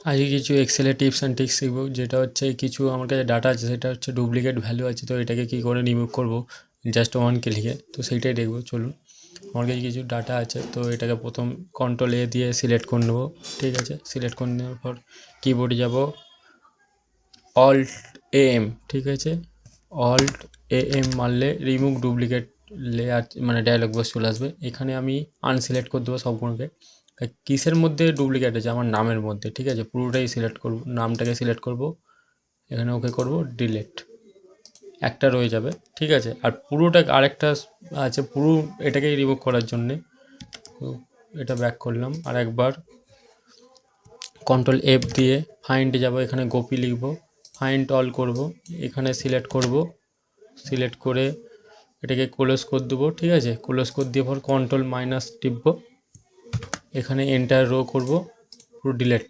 আজকে কিছু এক্সেলের tips and tricks শিখবো, যেটা হচ্ছে কিছু আমার কাছে ডাটা আছে, সেটা হচ্ছে ডুপ্লিকেট ভ্যালু আছে, তো এটাকে কী করে রিমুভ করবো জাস্ট ওয়ান ক্লিকে। তো সেইটাই দেখবো, চলুন। আমার কাছে কিছু ডাটা আছে, তো এটাকে প্রথম কন্ট্রোল এ দিয়ে সিলেক্ট করে নেবো। ঠিক আছে, সিলেক্ট করে নেওয়ার পর কিবোর্ডে যাব, অল্ট এম। ঠিক আছে, অল্ট এম মারলে রিমুভ ডুপ্লিকেট লেয়ার মানে ডায়লগ বক্স চলে আসবে। এখানে আমি আনসিলেক্ট করে দেবো সবগুলোকে। কিসের মধ্যে ডুপ্লিকেট আছে? আমার নামের মধ্যে। ঠিক আছে, পুরোটাই সিলেক্ট করব, নামটাকে সিলেক্ট করব, এখানে ওকে করব, ডিলিট। একটা রয়ে যাবে। ঠিক আছে, আর পুরোটা আরেকটা আছে পুরো এটাকেই রিমুভ করার জন্যে। এটা ব্যাক করলাম, আর একবার কন্ট্রোল এফ দিয়ে ফাইন্ডে যাব, এখানে গোপি লিখব, ফাইন্ড অল করব, এখানে সিলেক্ট করব, সিলেক্ট করে এটাকে ক্লোজ করে দেবো। ঠিক আছে, ক্লোজ করে দিয়ে পর কন্ট্রোল মাইনাস টিপব, এখানে এন্টার রো করব, পুরো ডিলেট।